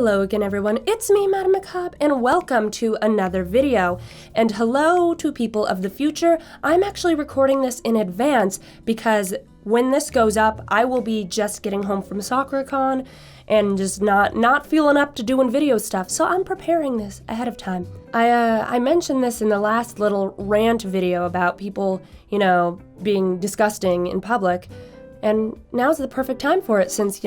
Hello again, everyone. It's me, MadameMacabre, and welcome to another video. And hello to people of the future. I'm actually recording this in advance because when this goes up, I will be just getting home from SoccerCon and just not feeling up to doing video stuff. So I'm preparing this ahead of time. I mentioned this in the last little rant video about people, being disgusting in public. And now's the perfect time for it since,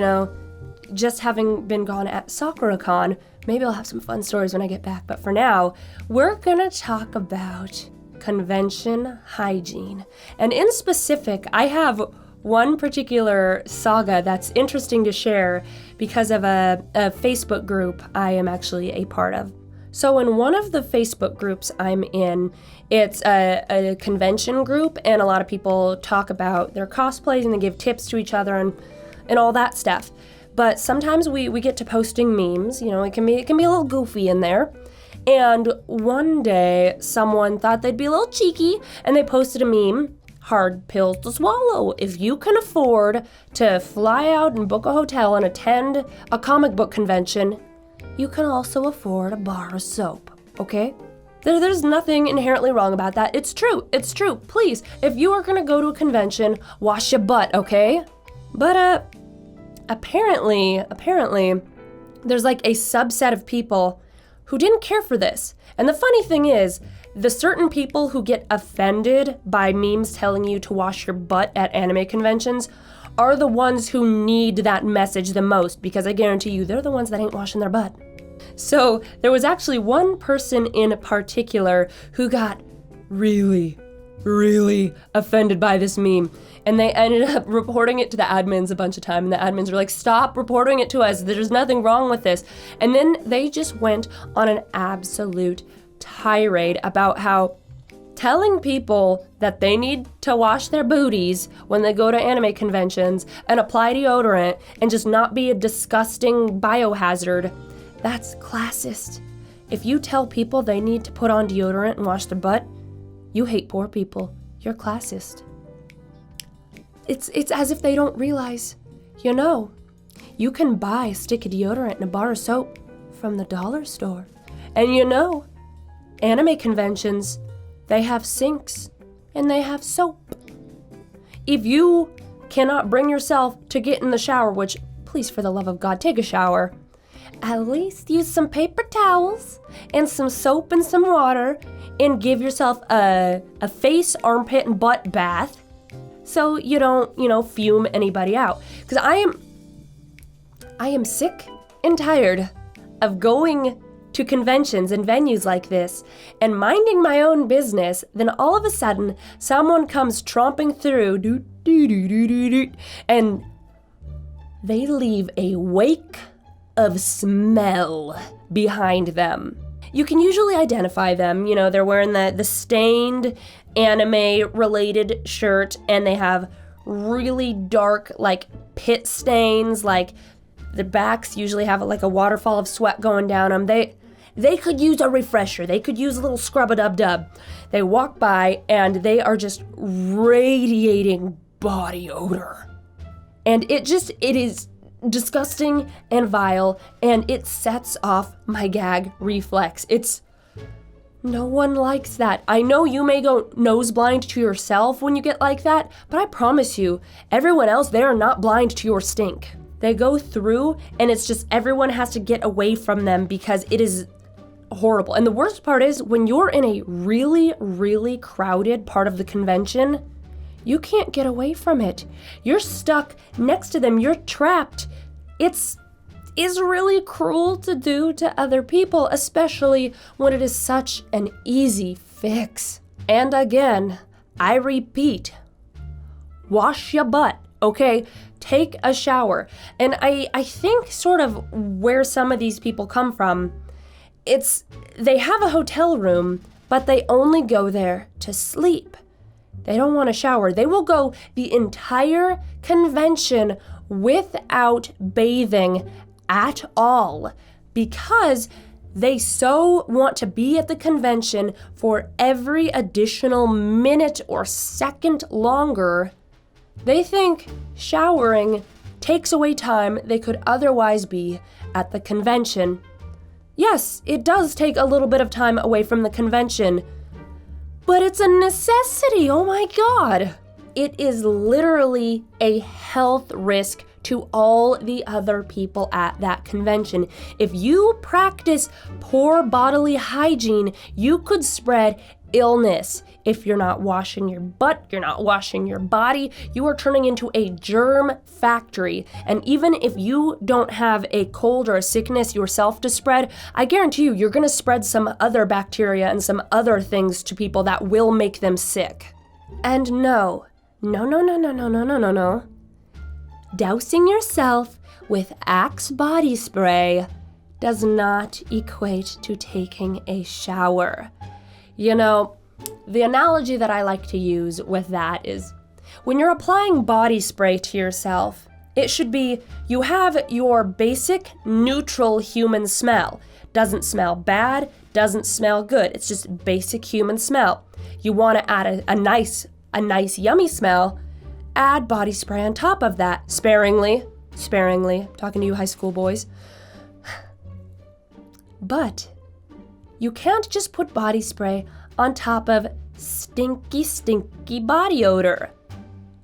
just having been gone at SoccerCon, maybe I'll have some fun stories when I get back. But for now, we're gonna talk about convention hygiene. And in specific, I have one particular saga that's interesting to share because of a Facebook group I am actually a part of. So in one of the Facebook groups I'm in, it's a convention group, and a lot of people talk about their cosplays and they give tips to each other and all that stuff. But sometimes we get to posting memes, it can be a little goofy in there. And one day someone thought they'd be a little cheeky and they posted a meme, hard pills to swallow. If you can afford to fly out and book a hotel and attend a comic book convention, you can also afford a bar of soap, okay? There's nothing inherently wrong about that. It's true. Please, if you are gonna go to a convention, wash your butt, okay? But apparently, there's like a subset of people who didn't care for this. And the funny thing is, the certain people who get offended by memes telling you to wash your butt at anime conventions are the ones who need that message the most, because I guarantee you they're the ones that ain't washing their butt. So there was actually one person in particular who got really offended by this meme, and they ended up reporting it to the admins a bunch of time, and the admins were like, stop reporting it to us, there's nothing wrong with this. And then they just went on an absolute tirade about how telling people that they need to wash their booties when they go to anime conventions and apply deodorant and just not be a disgusting biohazard, that's classist. If you tell people they need to put on deodorant and wash their butt, you hate poor people. You're classist. It's as if they don't realize, you can buy a stick of deodorant and a bar of soap from the dollar store. And anime conventions, they have sinks and they have soap. If you cannot bring yourself to get in the shower, which, please, for the love of God, take a shower, at least use some paper towels and some soap and some water and give yourself a face, armpit, and butt bath so you don't, fume anybody out. Because I am sick and tired of going to conventions and venues like this and minding my own business, then all of a sudden someone comes tromping through and they leave a wake of smell behind them. You can usually identify them, they're wearing the stained anime-related shirt, and they have really dark, pit stains, the backs usually have, a waterfall of sweat going down them. They could use a refresher. They could use a little scrub-a-dub-dub. They walk by, and they are just radiating body odor. And it is disgusting and vile, and it sets off my gag reflex. No one likes that. I know you may go nose blind to yourself when you get like that, but I promise you, everyone else, they are not blind to your stink. They go through, and it's just everyone has to get away from them because it is horrible. And the worst part is when you're in a really crowded part of the convention, you can't get away from it. You're stuck next to them. You're trapped. It's really cruel to do to other people, especially when it is such an easy fix. And again, I repeat, wash your butt, okay? Take a shower. And I think sort of where some of these people come from, they have a hotel room, but they only go there to sleep. They don't want to shower. They will go the entire convention without bathing at all because they so want to be at the convention for every additional minute or second longer. They think showering takes away time they could otherwise be at the convention. Yes, it does take a little bit of time away from the convention, but it's a necessity, oh my God. It is literally a health risk to all the other people at that convention. If you practice poor bodily hygiene, you could spread illness. If you're not washing your butt, you're not washing your body, you are turning into a germ factory. And even if you don't have a cold or a sickness yourself to spread, I guarantee you're gonna spread some other bacteria and some other things to people that will make them sick. And no. Dousing yourself with Axe body spray does not equate to taking a shower. You know, the analogy that I like to use with that is when you're applying body spray to yourself, it should be you have your basic neutral human smell. Doesn't smell bad, doesn't smell good. It's just basic human smell. You want to add a nice yummy smell, add body spray on top of that, sparingly, talking to you high school boys. But you can't just put body spray on top of stinky body odor.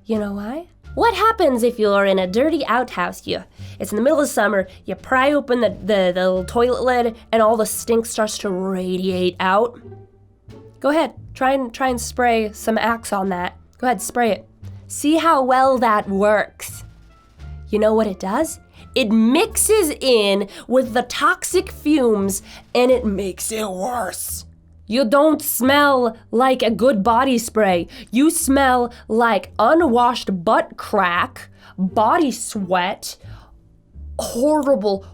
You know why? What happens if you're in a dirty outhouse? It's in the middle of summer, you pry open the little toilet lid and all the stink starts to radiate out. Go ahead, try and spray some Axe on that. Go ahead, spray it. See how well that works. You know what it does? It mixes in with the toxic fumes and it makes it worse. You don't smell like a good body spray. You smell like unwashed butt crack, body sweat, horrible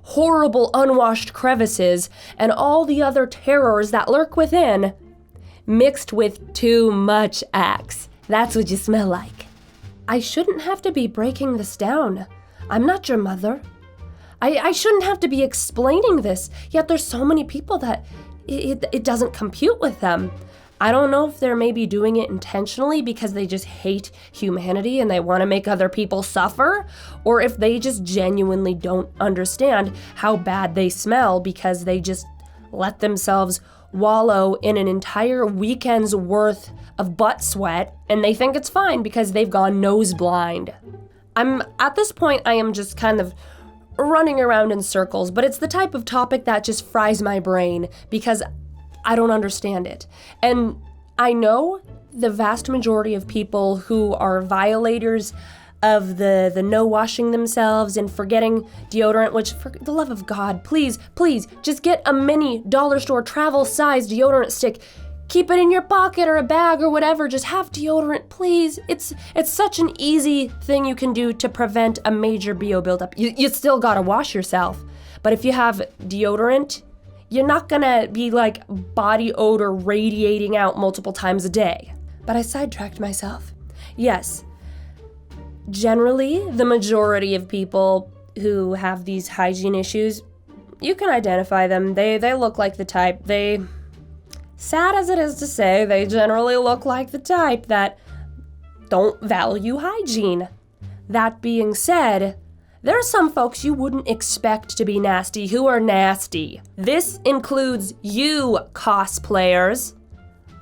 unwashed crevices, and all the other terrors that lurk within, mixed with too much Axe. That's what you smell like. I shouldn't have to be breaking this down. I'm not your mother. I shouldn't have to be explaining this, yet there's so many people that it doesn't compute with them. I don't know if they're maybe doing it intentionally because they just hate humanity and they want to make other people suffer, or if they just genuinely don't understand how bad they smell because they just let themselves wallow in an entire weekend's worth of butt sweat and they think it's fine because they've gone nose blind. At this point, I am just kind of running around in circles, but it's the type of topic that just fries my brain because I don't understand it. And I know the vast majority of people who are violators of the no washing themselves and forgetting deodorant, which for the love of God, please, just get a mini dollar store travel size deodorant stick. Keep it in your pocket or a bag or whatever. Just have deodorant, please. It's such an easy thing you can do to prevent a major BO buildup. You still gotta wash yourself. But if you have deodorant, you're not gonna be like body odor radiating out multiple times a day. But I sidetracked myself. Yes, generally, the majority of people who have these hygiene issues, you can identify them. They look like the type. Sad as it is to say, they generally look like the type that don't value hygiene. That being said, there are some folks you wouldn't expect to be nasty who are nasty. This includes you, cosplayers.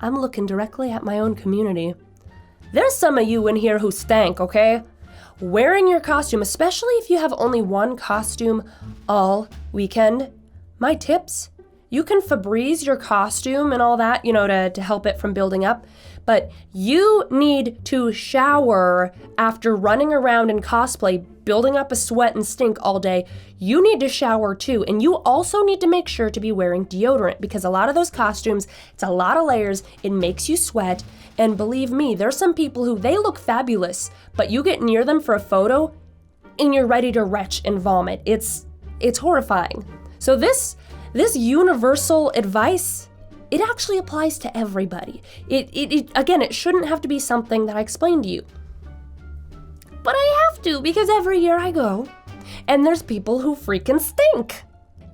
I'm looking directly at my own community. There's some of you in here who stank, okay? Wearing your costume, especially if you have only one costume all weekend, my tips: you can Febreze your costume and all that, to help it from building up. But you need to shower after running around in cosplay, building up a sweat and stink all day. You need to shower too. And you also need to make sure to be wearing deodorant because a lot of those costumes, it's a lot of layers. It makes you sweat. And believe me, there's some people who they look fabulous, but you get near them for a photo and you're ready to retch and vomit. It's horrifying. So this universal advice, it actually applies to everybody. It shouldn't have to be something that I explain to you. But I have to because every year I go and there's people who freaking stink.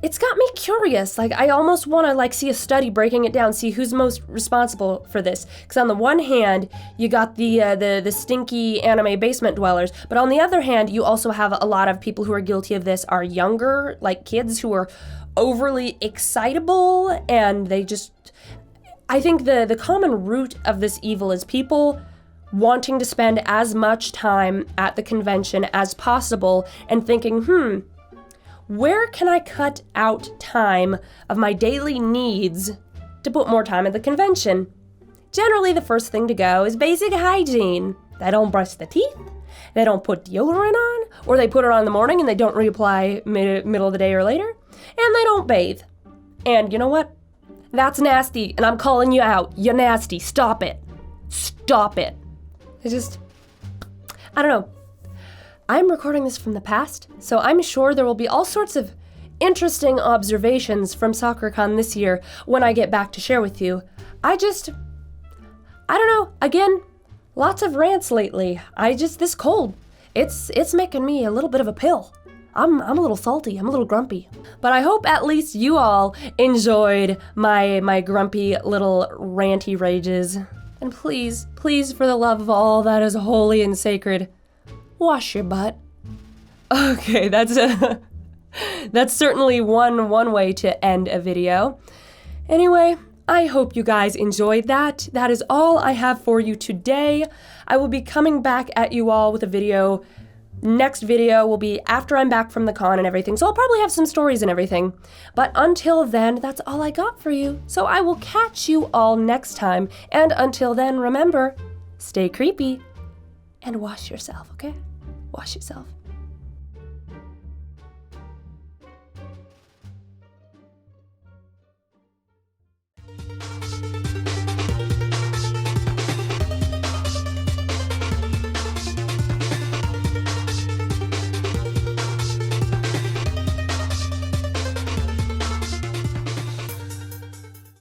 it's got me curious. Like, I almost want to, like, see a study breaking it down, see who's most responsible for this. Because on the one hand, you got the stinky anime basement dwellers, but on the other hand, you also have a lot of people who are guilty of this are younger, like kids who are overly excitable, and they just... I think the common root of this evil is people wanting to spend as much time at the convention as possible and thinking, where can I cut out time of my daily needs to put more time at the convention? Generally, the first thing to go is basic hygiene. They don't brush the teeth, they don't put deodorant on, or they put it on in the morning and they don't reapply middle of the day or later, and they don't bathe. And you know what? That's nasty, and I'm calling you out. You're nasty. Stop it. Stop it. I don't know. I'm recording this from the past, so I'm sure there will be all sorts of interesting observations from SoccerCon this year when I get back to share with you. I don't know. Again, lots of rants lately. This cold, it's making me a little bit of a pill. I'm a little salty, I'm a little grumpy. But I hope at least you all enjoyed my grumpy little ranty rages. And please, please, for the love of all that is holy and sacred, wash your butt. Okay, that's certainly one way to end a video. Anyway, I hope you guys enjoyed that. That is all I have for you today. I will be coming back at you all with a video. Next video will be after I'm back from the con and everything, so I'll probably have some stories and everything. But until then, that's all I got for you. So I will catch you all next time. And until then, remember, stay creepy and wash yourself, okay? Wash yourself.